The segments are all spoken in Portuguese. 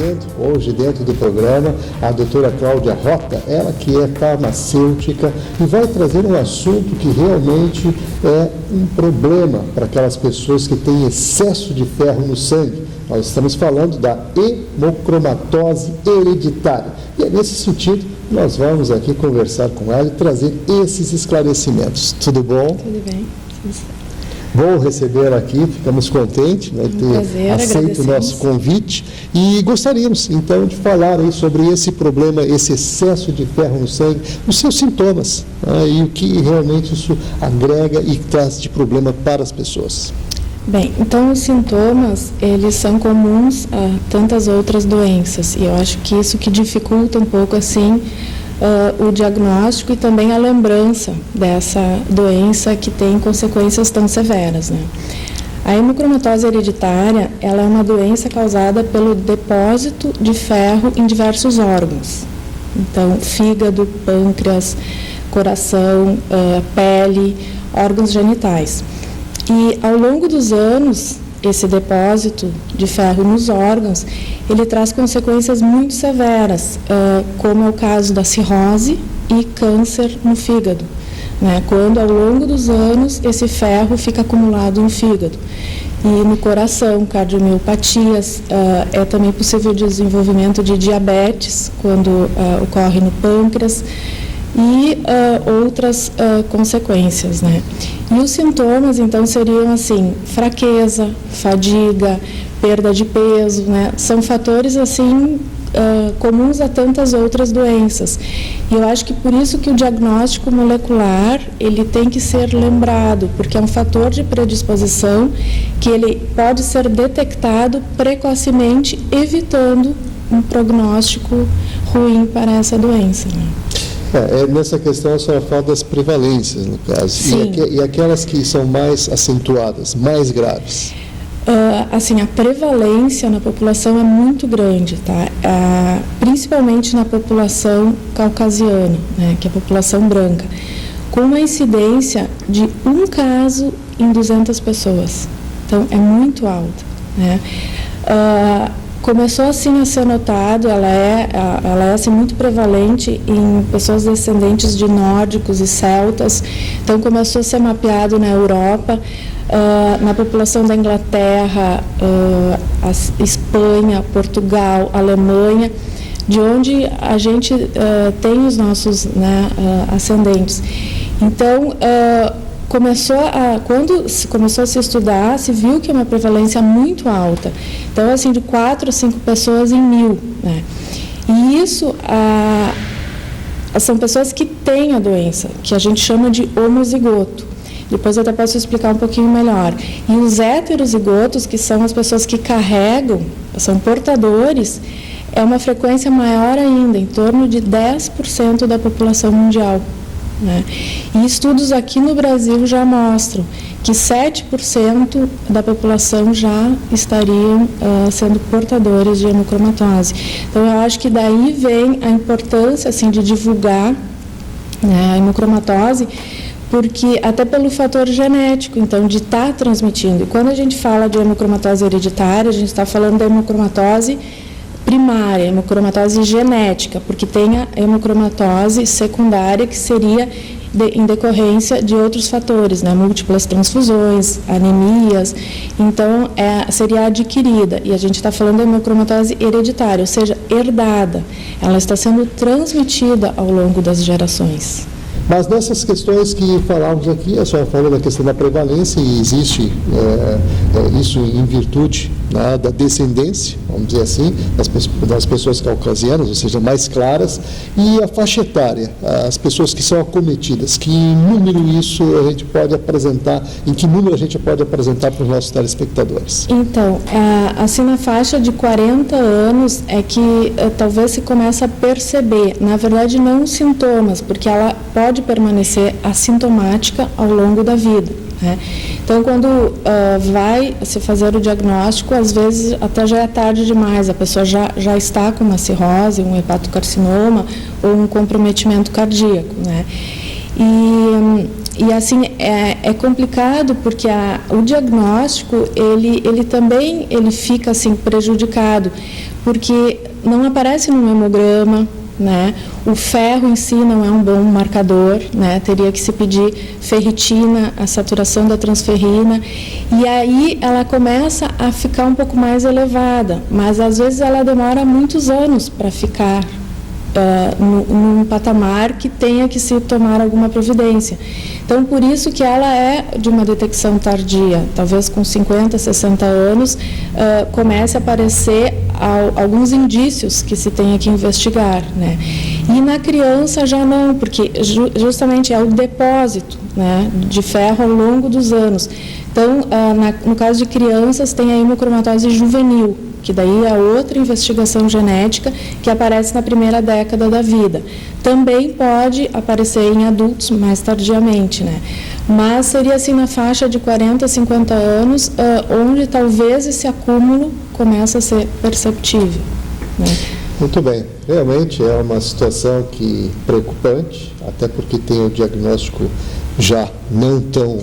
recebendo hoje dentro do programa a doutora Cláudia Rota, ela que é farmacêutica e vai trazer um assunto que realmente é um problema para aquelas pessoas que têm excesso de ferro no sangue. Nós estamos falando da hemocromatose hereditária. E é nesse sentido que nós vamos aqui conversar com ela e trazer esses esclarecimentos. Tudo bom? Tudo bem. Bom receber aqui, ficamos contentes, né, de ter aceito o nosso convite e gostaríamos então de falar aí sobre esse problema, esse excesso de ferro no sangue, os seus sintomas, né, e o que realmente isso agrega e traz de problema para as pessoas. Bem, então os sintomas, eles são comuns a tantas outras doenças e eu acho que isso que dificulta um pouco assim o diagnóstico e também a lembrança dessa doença que tem consequências tão severas, né? A hemocromatose hereditária, ela é uma doença causada pelo depósito de ferro em diversos órgãos. Então, fígado, pâncreas, coração, pele, órgãos genitais. E ao longo dos anos, esse depósito de ferro nos órgãos, ele traz consequências muito severas, como é o caso da cirrose e câncer no fígado, né? Quando ao longo dos anos esse ferro fica acumulado no fígado. E no coração, cardiomiopatias, é também possível o desenvolvimento de diabetes, quando ocorre no pâncreas, e outras consequências, né? E os sintomas, então, seriam assim, fraqueza, fadiga, perda de peso, né? São fatores, assim, comuns a tantas outras doenças. E eu acho que por isso que o diagnóstico molecular, ele tem que ser lembrado, porque é um fator de predisposição que ele pode ser detectado precocemente, evitando um prognóstico ruim para essa doença, né? Nessa questão a senhora fala das prevalências, no caso. Sim. E aquelas que são mais acentuadas, mais graves? Assim, a prevalência na população é muito grande, tá? Principalmente na população caucasiana, né, que é a população branca, com uma incidência de um caso em 200 pessoas. Então, é muito alta, né? Começou assim a ser notado, ela é assim, muito prevalente em pessoas descendentes de nórdicos e celtas. Então começou a ser mapeado na Europa, na população da Inglaterra, Espanha, Portugal, Alemanha, de onde a gente tem os nossos, né, ascendentes. Então quando se começou a se estudar, se viu que é uma prevalência muito alta. Então, assim, de 4 a 5 pessoas em 1000, né? E isso são pessoas que têm a doença, que a gente chama de homozigoto. Depois eu até posso explicar um pouquinho melhor. E os heterozigotos, que são as pessoas que carregam, são portadores, é uma frequência maior ainda, em torno de 10% da população mundial, né? E estudos aqui no Brasil já mostram que 7% da população já estariam sendo portadores de hemocromatose. Então, eu acho que daí vem a importância, assim, de divulgar, né, a hemocromatose, porque até pelo fator genético, então, de estar transmitindo. E quando a gente fala de hemocromatose hereditária, a gente está falando da hemocromatose primária, hemocromatose genética, porque tem a hemocromatose secundária, que seria em decorrência de outros fatores, né? Múltiplas transfusões, anemias, então seria adquirida, e a gente está falando da hemocromatose hereditária, ou seja, herdada, ela está sendo transmitida ao longo das gerações. Mas nessas questões que falávamos aqui, a senhora falou da questão da prevalência, e existe isso em virtude, né, da descendência, vamos dizer assim, das pessoas caucasianas, ou seja, mais claras, e a faixa etária, as pessoas que são acometidas, que número isso a gente pode apresentar, em que número a gente pode apresentar para os nossos telespectadores? Então, assim, na faixa de 40 anos é que talvez se comece a perceber, na verdade não os sintomas, porque ela pode permanecer assintomática ao longo da vida, né? Então, quando vai se fazer o diagnóstico, às vezes até já é tarde demais, a pessoa já está com uma cirrose, um hepatocarcinoma ou um comprometimento cardíaco, né? E assim, é complicado porque o diagnóstico, ele também fica assim, prejudicado, porque não aparece no hemograma, né? O ferro em si não é um bom marcador, né? Teria que se pedir ferritina, a saturação da transferrina, e aí ela começa a ficar um pouco mais elevada, mas às vezes ela demora muitos anos para ficar num patamar que tenha que se tomar alguma providência. Então, por isso que ela é de uma detecção tardia, talvez com 50, 60 anos, comece a aparecer alguns indícios que se tenha que investigar, né? E na criança já não, porque justamente é o depósito, né, de ferro ao longo dos anos. Então, no caso de crianças, tem a hemocromatose juvenil, que daí é outra investigação genética que aparece na primeira década da vida. Também pode aparecer em adultos mais tardiamente, né? Mas seria assim na faixa de 40, 50 anos, onde talvez esse acúmulo começa a ser perceptível, né? Muito bem. Realmente é uma situação preocupante, até porque tem o diagnóstico já não tão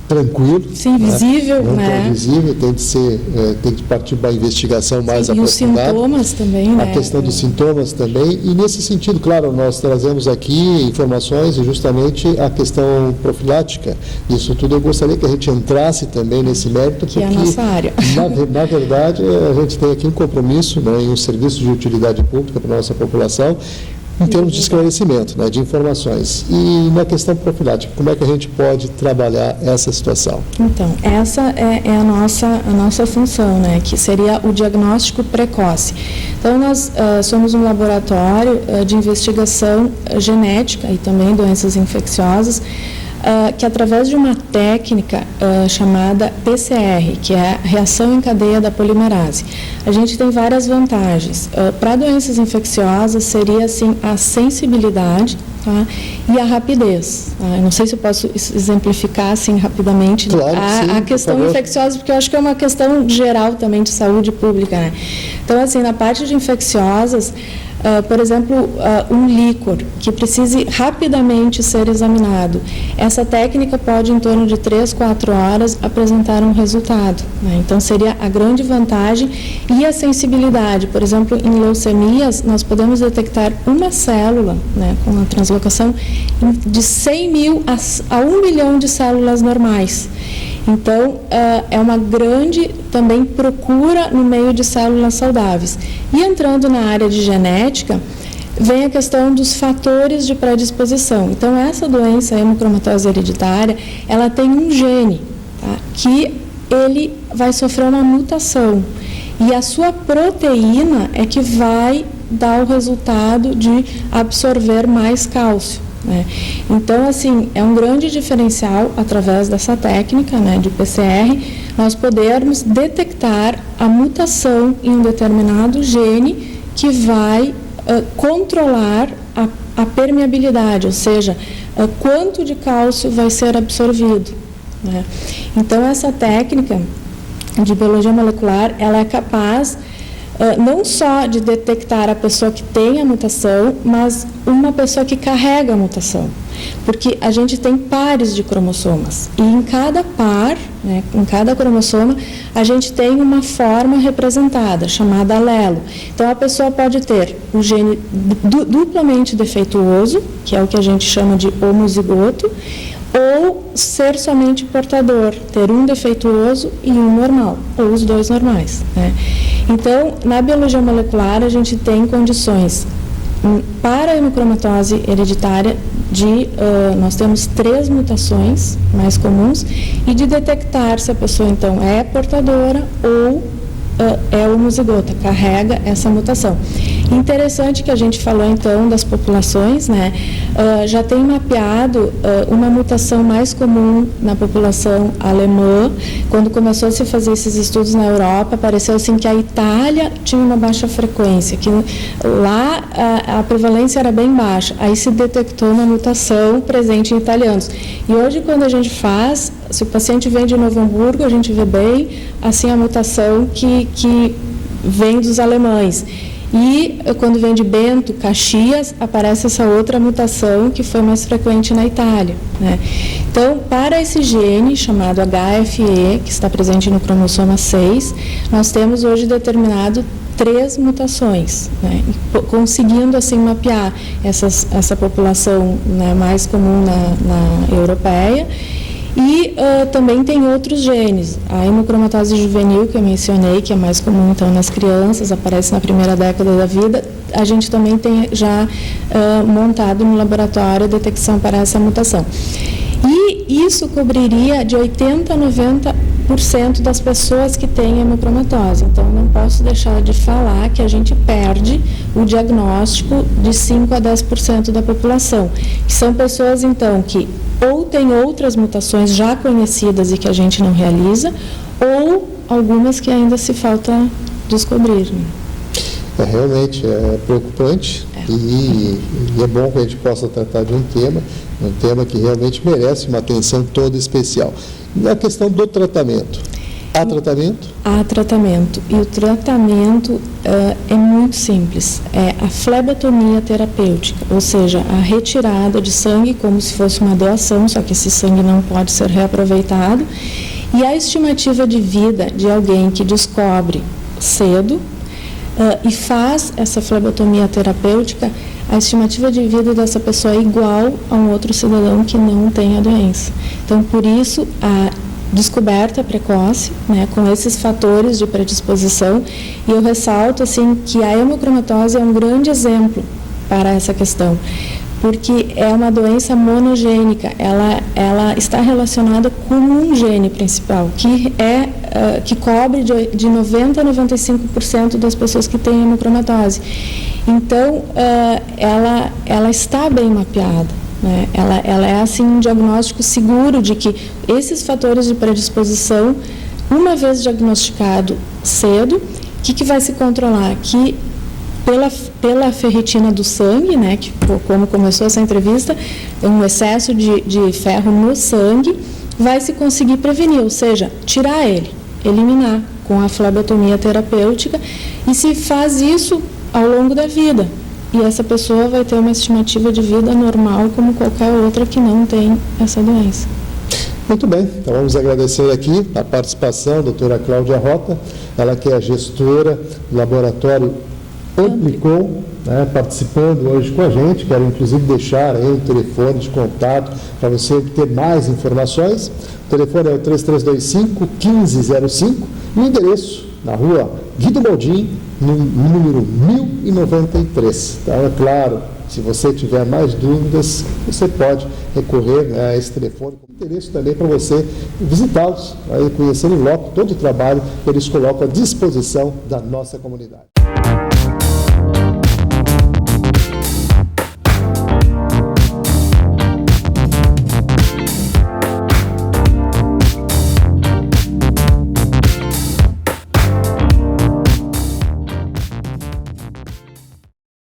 tranquilo. Sim, visível, não né? tão visível, tem que partir para a investigação mais aprofundada. E os sintomas também, né? A questão dos sintomas também, e nesse sentido, claro, nós trazemos aqui informações e justamente a questão profilática. Isso tudo eu gostaria que a gente entrasse também nesse mérito, que porque, é a nossa área. Na verdade, a gente tem aqui um compromisso, né, em um serviço de utilidade pública para a nossa população, em termos de esclarecimento, né, de informações. E na questão profilática, como é que a gente pode trabalhar essa situação? Então, essa é a nossa função, né, que seria o diagnóstico precoce. Então, nós somos um laboratório de investigação genética e também doenças infecciosas, que através de uma técnica chamada PCR, que é a reação em cadeia da polimerase. A gente tem várias vantagens. Para doenças infecciosas, seria assim a sensibilidade, tá? E a rapidez. Tá? Eu não sei se eu posso exemplificar assim rapidamente, claro, sim, a questão infecciosa, porque eu acho que é uma questão geral também de saúde pública, né? Então, assim, na parte de infecciosas, por exemplo, um líquor que precise rapidamente ser examinado. Essa técnica pode, em torno de 3, 4 horas, apresentar um resultado, né? Então, seria a grande vantagem. E a sensibilidade, por exemplo, em leucemias, nós podemos detectar uma célula, né, com a translocação de 100 mil a 1 milhão de células normais. Então, é uma grande também procura no meio de células saudáveis. E entrando na área de genética, vem a questão dos fatores de predisposição. Então, essa doença, a hemocromatose hereditária, ela tem um gene, tá, que ele vai sofrer uma mutação. E a sua proteína é que vai dar o resultado de absorver mais cálcio, né? Então, assim, é um grande diferencial, através dessa técnica, né, de PCR, nós podermos detectar a mutação em um determinado gene que vai controlar a permeabilidade, ou seja, quanto de cálcio vai ser absorvido, né? Então, essa técnica de biologia molecular, ela é capaz não só de detectar a pessoa que tem a mutação, mas uma pessoa que carrega a mutação. Porque a gente tem pares de cromossomas e em cada par, né, em cada cromossoma, a gente tem uma forma representada, chamada alelo. Então, a pessoa pode ter o gene duplamente defeituoso, que é o que a gente chama de homozigoto, ou ser somente portador, ter um defeituoso e um normal, ou os dois normais, né? Então, na biologia molecular, a gente tem condições para a hemocromatose hereditária nós temos 3 mutações mais comuns e de detectar se a pessoa, então, é portadora ou é homozigota, carrega essa mutação. Interessante que a gente falou, então, das populações, né? Já tem mapeado uma mutação mais comum na população alemã. Quando começou a se fazer esses estudos na Europa, pareceu assim que a Itália tinha uma baixa frequência, que lá a prevalência era bem baixa. Aí se detectou uma mutação presente em italianos. E hoje, quando a gente faz, se o paciente vem de Novo Hamburgo, a gente vê bem assim a mutação que vem dos alemães. E quando vem de Bento, Caxias, aparece essa outra mutação que foi mais frequente na Itália, né? Então, para esse gene chamado HFE, que está presente no cromossoma 6, nós temos hoje determinado 3 mutações, né? Conseguindo assim mapear essa população, né, mais comum na europeia. E também tem outros genes. A hemocromatose juvenil, que eu mencionei, que é mais comum então nas crianças, aparece na primeira década da vida, a gente também tem já montado no laboratório a detecção para essa mutação. E isso cobriria de 80% a 90% das pessoas que têm hemocromatose. Então, não posso deixar de falar que a gente perde o diagnóstico de 5% a 10% da população, que são pessoas, então, que ou têm outras mutações já conhecidas e que a gente não realiza, ou algumas que ainda se falta descobrir. Realmente é preocupante e é bom que a gente possa tratar de um tema que realmente merece uma atenção toda especial. E a questão do tratamento. Há tratamento? Há tratamento. E o tratamento é muito simples. É a flebotomia terapêutica, ou seja, a retirada de sangue como se fosse uma doação, só que esse sangue não pode ser reaproveitado. E a estimativa de vida de alguém que descobre cedo e faz essa flebotomia terapêutica, a estimativa de vida dessa pessoa é igual a um outro cidadão que não tem a doença. Então, por isso, a descoberta precoce, né, com esses fatores de predisposição, e eu ressalto assim, que a hemocromatose é um grande exemplo para essa questão, porque é uma doença monogênica, ela está relacionada com um gene principal, que cobre de 90% a 95% das pessoas que têm hemocromatose. Então, ela está bem mapeada, né? Ela é assim um diagnóstico seguro de que esses fatores de predisposição, uma vez diagnosticado cedo, o que vai se controlar? Que pela ferritina do sangue, né, que como começou essa entrevista, um excesso de ferro no sangue, vai se conseguir prevenir, ou seja, tirar ele, eliminar com a flebotomia terapêutica, e se faz isso ao longo da vida. E essa pessoa vai ter uma estimativa de vida normal como qualquer outra que não tem essa doença. Muito bem, então vamos agradecer aqui a participação da doutora Cláudia Rota, ela que é a gestora do laboratório Amplicon, né, participando hoje com a gente. Quero inclusive deixar aí o telefone de contato para você obter mais informações. O telefone é o 3325-1505 e o endereço na rua Guido Modim, no número 1093. Então, é claro, se você tiver mais dúvidas, você pode recorrer, né, a esse telefone. Com interesse também para você visitá-los, conhecer em loco todo o trabalho que eles colocam à disposição da nossa comunidade.